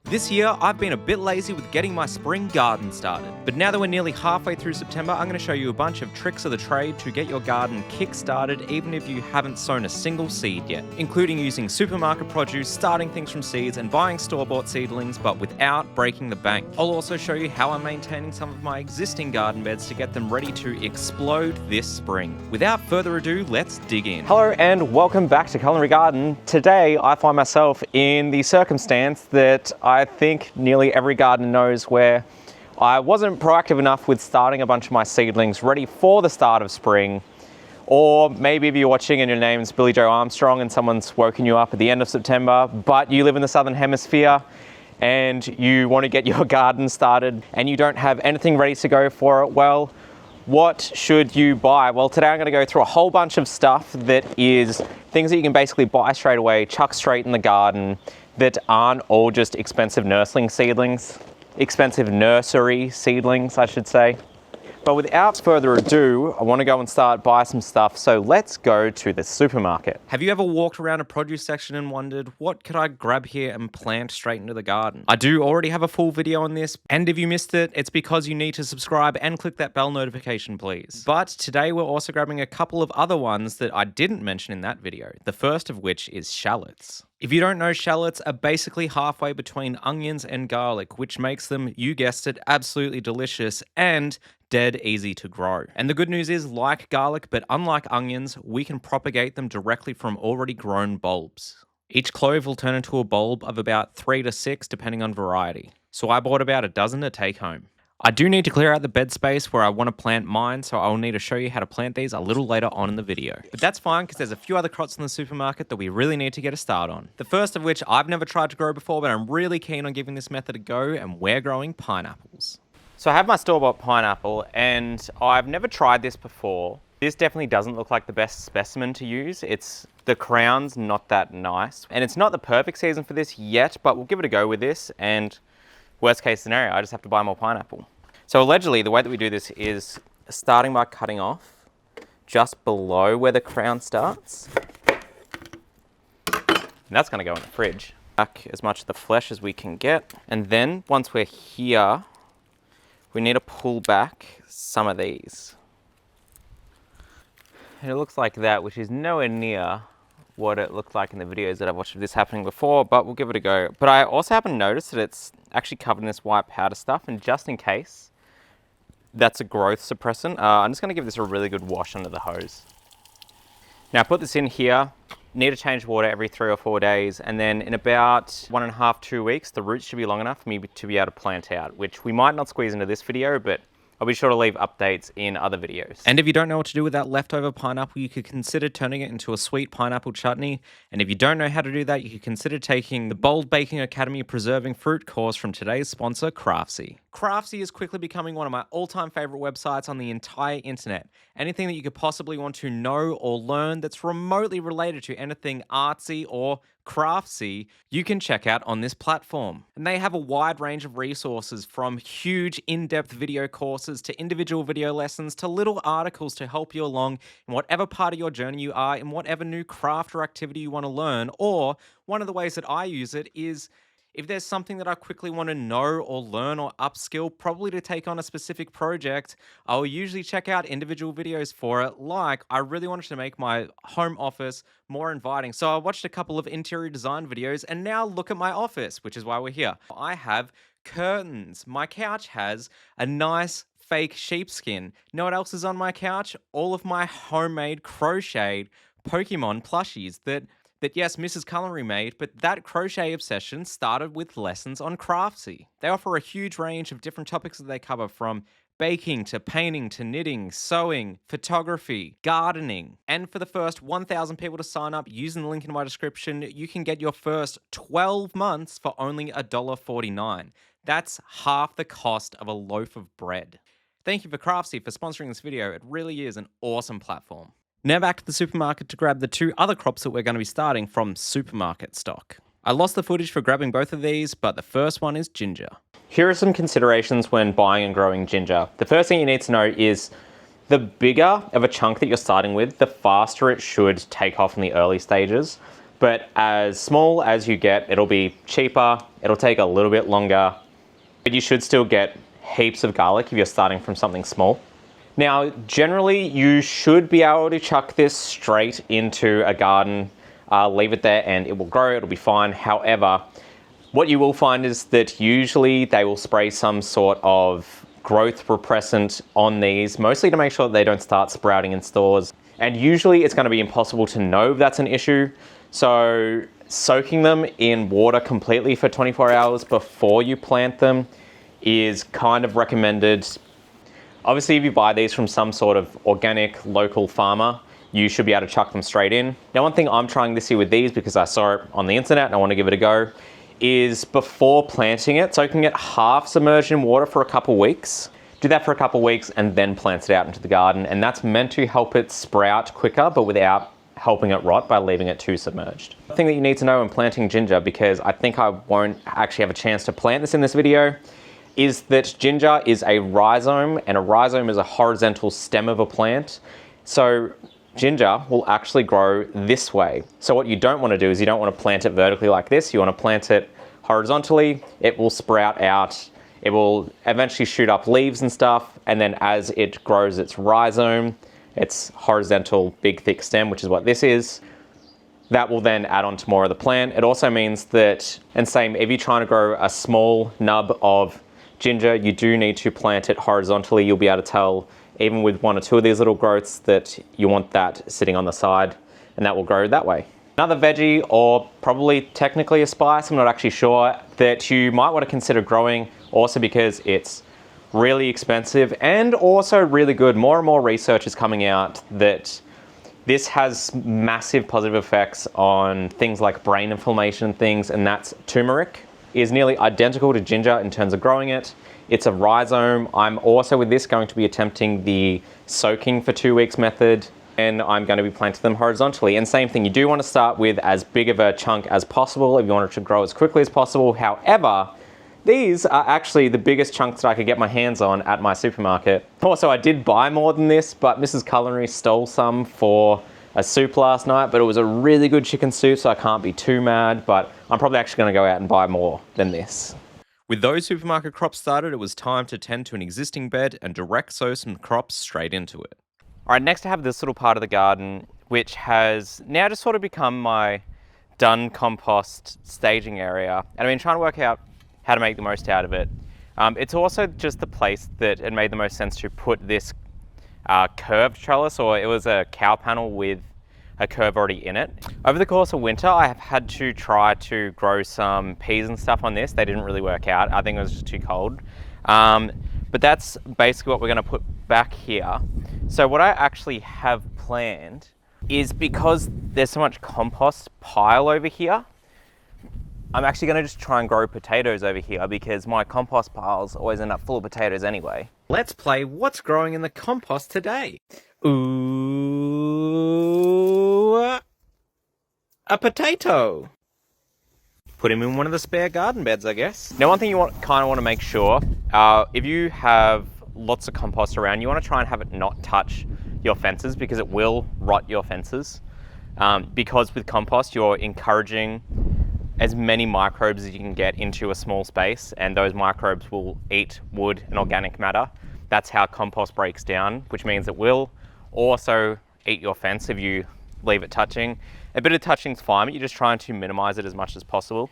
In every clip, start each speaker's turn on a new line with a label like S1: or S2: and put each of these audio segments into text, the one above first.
S1: This year, I've been a bit lazy with getting my spring garden started. But now that we're nearly halfway through September, I'm going to show you a bunch of tricks of the trade to get your garden kick-started even if you haven't sown a single seed yet, including using supermarket produce, starting things from seeds, and buying store-bought seedlings, but without breaking the bank. I'll also show you how I'm maintaining some of my existing garden beds to get them ready to explode this spring. Without further ado, let's dig in. Hello and welcome back to Culinary Garden. Today, I find myself in the circumstance that I think nearly every gardener knows, where I wasn't proactive enough with starting a bunch of my seedlings ready for the start of spring. Or maybe if you're watching and your name's Billy Joe Armstrong and someone's woken you up at the end of September, but you live in the Southern Hemisphere and you want to get your garden started and you don't have anything ready to go for it, well, what should you buy? Well, today I'm going to go through a whole bunch of stuff that is things that you can basically buy straight away, chuck straight in the garden, that aren't all just expensive nursery seedlings, I should say. But without further ado, I want to go and start buy some stuff, so let's go to the supermarket. Have you ever walked around a produce section and wondered, what could I grab here and plant straight into the garden? I do already have a full video on this, and if you missed it, it's because you need to subscribe and click that bell notification, please. But today we're also grabbing a couple of other ones that I didn't mention in that video, the first of which is shallots. If you don't know, shallots are basically halfway between onions and garlic, which makes them, you guessed it, absolutely delicious and dead easy to grow. And the good news is, like garlic, but unlike onions, we can propagate them directly from already grown bulbs. Each clove will turn into a bulb of about 3 to 6, depending on variety. So I bought about a dozen to take home. I do need to clear out the bed space where I want to plant mine, so I'll need to show you how to plant these a little later on in the video. But that's fine, because there's a few other crops in the supermarket that we really need to get a start on. The first of which I've never tried to grow before, but I'm really keen on giving this method a go, and we're growing pineapples. So I have my store-bought pineapple, and I've never tried this before. This definitely doesn't look like the best specimen to use. The crown's not that nice, and it's not the perfect season for this yet, but we'll give it a go with this, and worst case scenario, I just have to buy more pineapple. So allegedly, the way that we do this is starting by cutting off just below where the crown starts. And that's going to go in the fridge. Back as much of the flesh as we can get. And then once we're here, we need to pull back some of these. And it looks like that, which is nowhere near what it looked like in the videos that I've watched of this happening before, but we'll give it a go. But I also happen to notice that it's actually covered in this white powder stuff, and just in case that's a growth suppressant, I'm just going to give this a really good wash under the hose. Now I put this in here, need to change water every 3 or 4 days, and then in about 1.5 to 2 weeks, the roots should be long enough for me to be able to plant out, which we might not squeeze into this video, but I'll be sure to leave updates in other videos. And if you don't know what to do with that leftover pineapple, you could consider turning it into a sweet pineapple chutney. And if you don't know how to do that, you could consider taking the Bold Baking Academy Preserving Fruit course from today's sponsor, Craftsy. Craftsy is quickly becoming one of my all-time favorite websites on the entire internet. Anything that you could possibly want to know or learn that's remotely related to anything artsy or craftsy, you can check out on this platform. And they have a wide range of resources, from huge in-depth video courses to individual video lessons to little articles to help you along in whatever part of your journey you are, in whatever new craft or activity you want to learn. Or one of the ways that I use it is, if there's something that I quickly want to know or learn or upskill, probably to take on a specific project, I'll usually check out individual videos for it. Like, I really wanted to make my home office more inviting, so I watched a couple of interior design videos, and now look at my office, which is why we're here. I have curtains. My couch has a nice fake sheepskin. Know what else is on my couch? All of my homemade crocheted Pokemon plushies that yes, Mrs. Culinary made, but that crochet obsession started with lessons on Craftsy. They offer a huge range of different topics that they cover, from baking to painting to knitting, sewing, photography, gardening. And for the first 1,000 people to sign up using the link in my description, you can get your first 12 months for only $1.49. That's half the cost of a loaf of bread. Thank you for Craftsy for sponsoring this video. It really is an awesome platform. Now back to the supermarket to grab the 2 other crops that we're going to be starting from supermarket stock. I lost the footage for grabbing both of these, but the first one is ginger. Here are some considerations when buying and growing ginger. The first thing you need to know is the bigger of a chunk that you're starting with, the faster it should take off in the early stages. But as small as you get, it'll be cheaper. It'll take a little bit longer, but you should still get heaps of garlic if you're starting from something small. Now, generally, you should be able to chuck this straight into a garden, leave it there and it will grow, it'll be fine. However, what you will find is that usually they will spray some sort of growth repressant on these, mostly to make sure that they don't start sprouting in stores. And usually it's going to be impossible to know if that's an issue. So soaking them in water completely for 24 hours before you plant them is kind of recommended. Obviously, if you buy these from some sort of organic local farmer, you should be able to chuck them straight in. Now, one thing I'm trying this year with these, because I saw it on the internet and I want to give it a go, is before planting it, soaking it half submerged in water for a couple weeks. Do that for a couple weeks and then plant it out into the garden. And that's meant to help it sprout quicker, but without helping it rot by leaving it too submerged. The thing that you need to know when planting ginger, because I think I won't actually have a chance to plant this in this video, is that ginger is a rhizome, and a rhizome is a horizontal stem of a plant. So ginger will actually grow this way. So what you don't want to do is you don't want to plant it vertically like this. You want to plant it horizontally. It will sprout out. It will eventually shoot up leaves and stuff. And then as it grows its rhizome, its horizontal big thick stem, which is what this is, that will then add on to more of the plant. It also means that, and same, if you're trying to grow a small nub of ginger, you do need to plant it horizontally. You'll be able to tell, even with one or two of these little growths, that you want that sitting on the side, and that will grow that way. Another veggie, or probably technically a spice, I'm not actually sure, that you might want to consider growing, also because it's really expensive and also really good. More and more research is coming out that this has massive positive effects on things like brain inflammation and things, and that's turmeric. It is nearly identical to ginger in terms of growing it. It's a rhizome. I'm also with this going to be attempting the soaking for 2 weeks method, and I'm going to be planting them horizontally. And same thing, you do want to start with as big of a chunk as possible if you want it to grow as quickly as possible. However, these are actually the biggest chunks that I could get my hands on at my supermarket. Also, I did buy more than this, but Mrs. Culinary stole some for a soup last night, but it was a really good chicken soup, so I can't be too mad, but I'm probably actually going to go out and buy more than this. With those supermarket crops started, it was time to tend to an existing bed and direct sow some crops straight into it. All right, next I have this little part of the garden, which has now just sort of become my done compost staging area. And I've been trying to work out how to make the most out of it. It's also just the place that it made the most sense to put this curved trellis, or it was a cow panel with a curve already in it. Over the course of winter, I have had to try to grow some peas and stuff on this. They didn't really work out. I think it was just too cold. But that's basically what we're gonna put back here. So what I actually have planned is, because there's so much compost pile over here, I'm actually gonna just try and grow potatoes over here, because my compost piles always end up full of potatoes anyway. Let's play what's growing in the compost today. Ooh, a potato. Put him in one of the spare garden beds, I guess. Now, one thing you kind of want to make sure, if you have lots of compost around, you want to try and have it not touch your fences, because it will rot your fences. Because with compost, you're encouraging as many microbes as you can get into a small space, and those microbes will eat wood and organic matter. That's how compost breaks down, which means it will also eat your fence if you leave it touching. A bit of touching is fine, but you're just trying to minimize it as much as possible.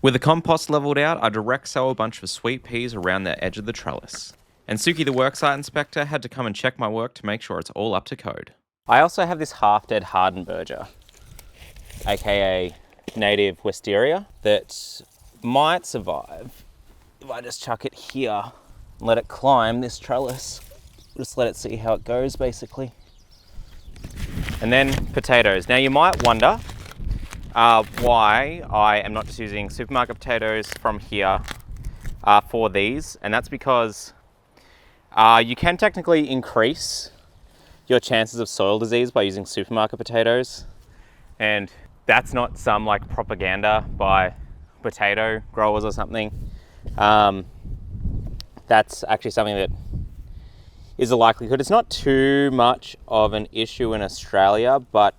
S1: With the compost leveled out, I direct sow a bunch of sweet peas around the edge of the trellis. And Suki, the worksite inspector, had to come and check my work to make sure it's all up to code. I also have this half-dead Hardenberger, aka native wisteria, that might survive if I just chuck it here and let it climb this trellis. Just let it see how it goes, basically. And then potatoes. Now you might wonder why I am not just using supermarket potatoes from here for these, and that's because you can technically increase your chances of soil disease by using supermarket potatoes, and that's not some like propaganda by potato growers or something. That's actually something that is a likelihood. It's not too much of an issue in Australia, but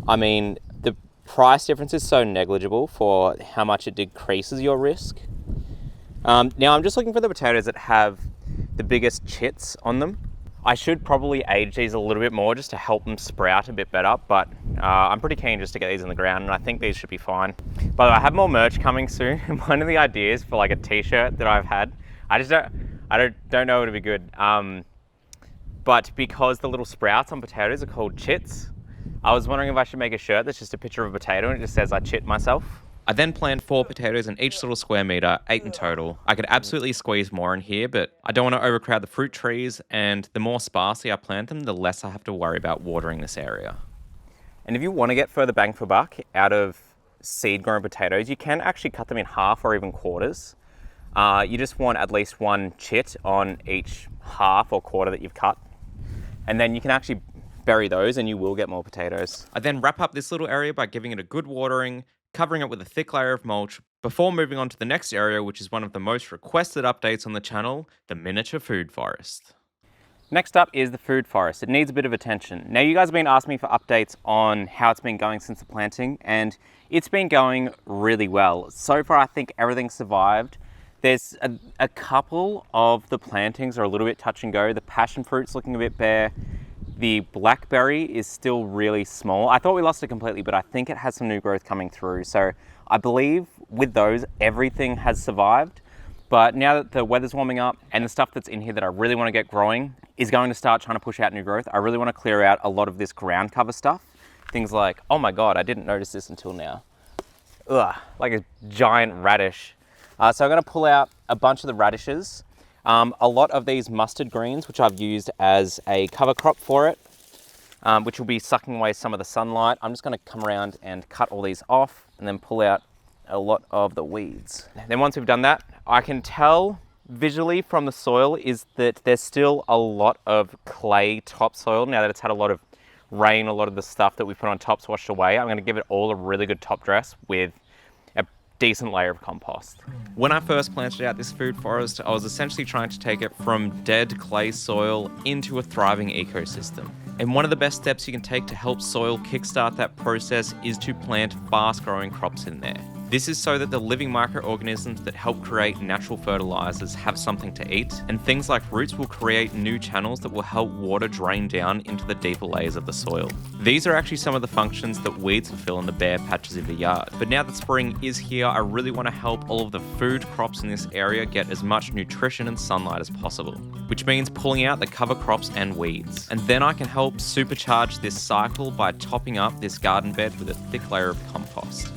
S1: I mean, the price difference is so negligible for how much it decreases your risk. Now I'm just looking for the potatoes that have the biggest chits on them. I should probably age these a little bit more just to help them sprout a bit better, but I'm pretty keen just to get these in the ground, and I think these should be fine. By the way, I have more merch coming soon. One of the ideas for like a t-shirt that I've had, I don't know it'll be good. But because the little sprouts on potatoes are called chits, I was wondering if I should make a shirt that's just a picture of a potato and it just says I chit myself. I then planned 4 potatoes in each little square meter, 8 in total. I could absolutely squeeze more in here, but I don't want to overcrowd the fruit trees, and the more sparsely I plant them, the less I have to worry about watering this area. And if you want to get further bang for buck out of seed grown potatoes, you can actually cut them in half or even quarters. You just want at least 1 chit on each half or quarter that you've cut. And then you can actually bury those and you will get more potatoes. I then wrap up this little area by giving it a good watering, covering it with a thick layer of mulch, before moving on to the next area, which is one of the most requested updates on the channel, the miniature food forest. Next up is the food forest. It needs a bit of attention. Now, you guys have been asking me for updates on how it's been going since the planting, and it's been going really well. So far, I think everything's survived. There's a couple of the plantings are a little bit touch and go. The passion fruit's looking a bit bare. The blackberry is still really small. I thought we lost it completely, but I think it has some new growth coming through. So I believe with those, everything has survived. But now that the weather's warming up and the stuff that's in here that I really want to get growing is going to start trying to push out new growth, I really want to clear out a lot of this ground cover stuff. Things like, oh my God, I didn't notice this until now. Ugh, like a giant radish. So I'm going to pull out a bunch of the radishes. A lot of these mustard greens, which I've used as a cover crop for it, which will be sucking away some of the sunlight. I'm just going to come around and cut all these off and then pull out a lot of the weeds. Then once we've done that, I can tell visually from the soil is that there's still a lot of clay topsoil now that it's had a lot of rain, a lot of the stuff that we put on top's washed away. I'm going to give it all a really good top dress with a decent layer of compost. When I first planted out this food forest, I was essentially trying to take it from dead clay soil into a thriving ecosystem. And one of the best steps you can take to help soil kickstart that process is to plant fast-growing crops in there. This is so that the living microorganisms that help create natural fertilizers have something to eat, and things like roots will create new channels that will help water drain down into the deeper layers of the soil. These are actually some of the functions that weeds fulfill in the bare patches of the yard. But now that spring is here, I really want to help all of the food crops in this area get as much nutrition and sunlight as possible, which means pulling out the cover crops and weeds. And then I can help supercharge this cycle by topping up this garden bed with a thick layer of compost.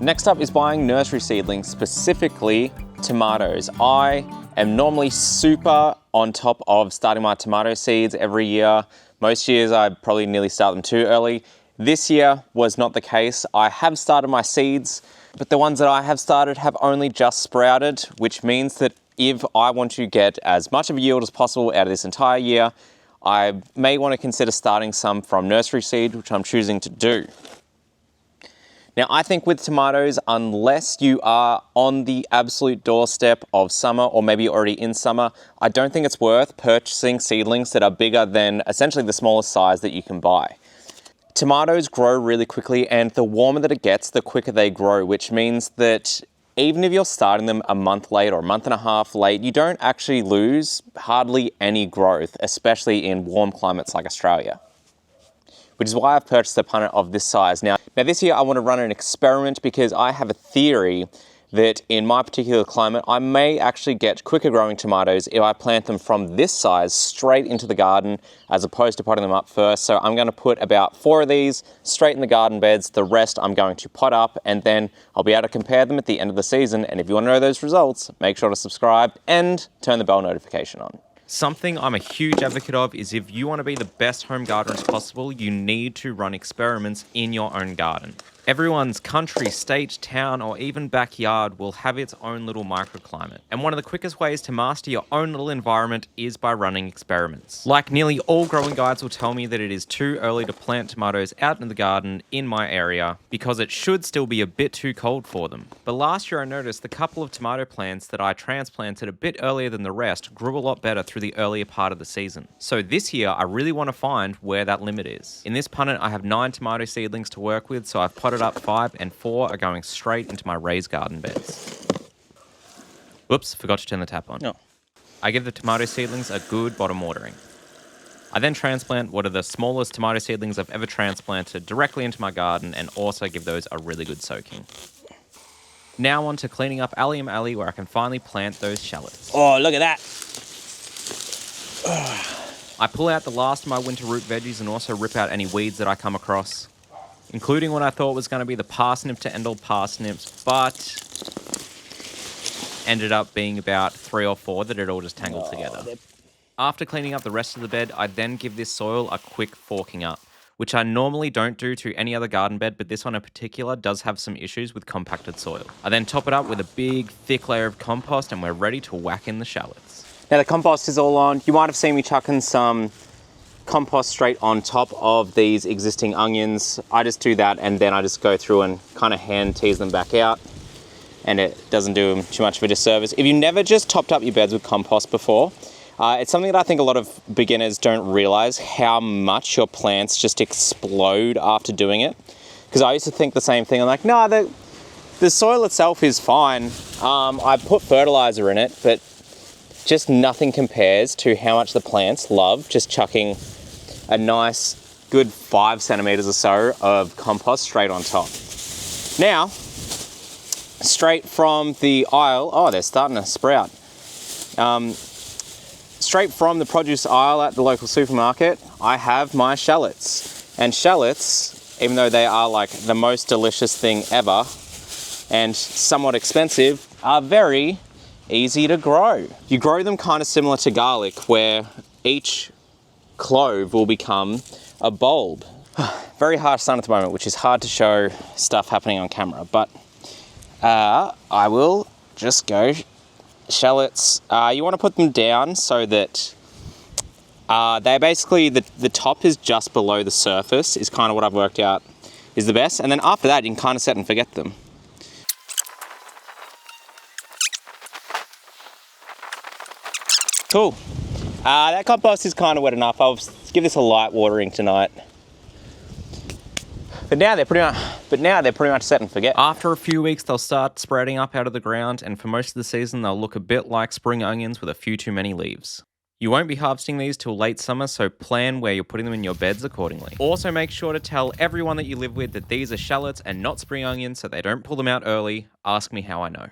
S1: Next up is buying nursery seedlings, specifically tomatoes. I am normally super on top of starting my tomato seeds every year. Most years I probably nearly start them too early. This year was not the case. I have started my seeds, but the ones that I have started have only just sprouted, which means that if I want to get as much of a yield as possible out of this entire year, I may want to consider starting some from nursery seed, which I'm choosing to do. Now, I think with tomatoes, unless you are on the absolute doorstep of summer or maybe already in summer, I don't think it's worth purchasing seedlings that are bigger than essentially the smallest size that you can buy. Tomatoes grow really quickly, and the warmer that it gets, the quicker they grow, which means that even if you're starting them a month late or a month and a half late, you don't actually lose hardly any growth, especially in warm climates like Australia. Which is why I've purchased a punnet of this size. Now this year I want to run an experiment because I have a theory that in my particular climate, I may actually get quicker growing tomatoes if I plant them from this size straight into the garden as opposed to potting them up first. So I'm going to put about 4 of these straight in the garden beds. The rest I'm going to pot up, and then I'll be able to compare them at the end of the season. And if you want to know those results, make sure to subscribe and turn the bell notification on. Something I'm a huge advocate of is if you want to be the best home gardener as possible, you need to run experiments in your own garden. Everyone's country, state, town, or even backyard will have its own little microclimate. And one of the quickest ways to master your own little environment is by running experiments. Like nearly all growing guides will tell me that it is too early to plant tomatoes out in the garden in my area because it should still be a bit too cold for them. But last year I noticed the couple of tomato plants that I transplanted a bit earlier than the rest grew a lot better through the earlier part of the season. So this year I really want to find where that limit is. In this punnet I have 9 tomato seedlings to work with, so I've potted up 5 and 4 are going straight into my raised garden beds. Whoops, forgot to turn the tap on.
S2: No.
S1: I give the tomato seedlings a good bottom watering. I then transplant what are the smallest tomato seedlings I've ever transplanted directly into my garden and also give those a really good soaking. Now on to cleaning up Allium Alley where I can finally plant those shallots.
S2: Oh, look at that.
S1: I pull out the last of my winter root veggies and also rip out any weeds that I come across, including what I thought was going to be the parsnip to end all parsnips, but ended up being about 3 or 4 that had all just tangled together. After cleaning up the rest of the bed, I then give this soil a quick forking up, which I normally don't do to any other garden bed, but this one in particular does have some issues with compacted soil. I then top it up with a big, thick layer of compost and we're ready to whack in the shallots.
S2: Now the compost is all on. You might have seen me chucking some compost straight on top of these existing onions. I just do that and then I just go through and kind of hand tease them back out, and it doesn't do them too much of a disservice. If you never just topped up your beds with compost before, it's something that I think a lot of beginners don't realize how much your plants just explode after doing it. Because I used to think the same thing. I'm like, no, the soil itself is fine. I put fertilizer in it, but just nothing compares to how much the plants love just chucking a nice, good 5 centimeters or so of compost straight on top. Now, straight from the aisle, oh, they're starting to sprout. Straight from the produce aisle at the local supermarket, I have my shallots. And shallots, even though they are like the most delicious thing ever and somewhat expensive, are very easy to grow. You grow them kind of similar to garlic, where each clove will become a bulb. Very harsh sun at the moment, which is hard to show stuff happening on camera, but I will just go shallots. You want to put them down so that they basically, the top is just below the surface is kind of what I've worked out is the best. And then after that, you can kind of set and forget them. Cool. That compost is kind of wet enough. I'll give this a light watering tonight. But now they're pretty much set and forget.
S1: After a few weeks, they'll start spreading up out of the ground, and for most of the season, they'll look a bit like spring onions with a few too many leaves. You won't be harvesting these till late summer, so plan where you're putting them in your beds accordingly. Also, make sure to tell everyone that you live with that these are shallots and not spring onions so they don't pull them out early. Ask me how I know.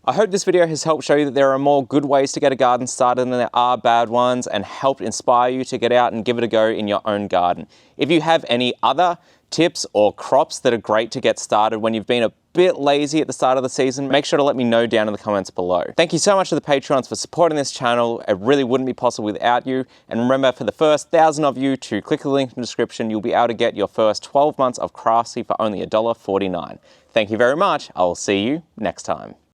S2: I hope this video has helped show you that there are more good ways to get a garden started than there are bad ones, and helped inspire you to get out and give it a go in your own garden. If you have any other tips or crops that are great to get started when you've been a bit lazy at the start of the season, make sure to let me know down in the comments below. Thank you so much to the Patreons for supporting this channel. It really wouldn't be possible without you. And remember, for the first 1,000 of you to click the link in the description, you'll be able to get your first 12 months of Craftsy for only $1.49. Thank you very much. I will see you next time.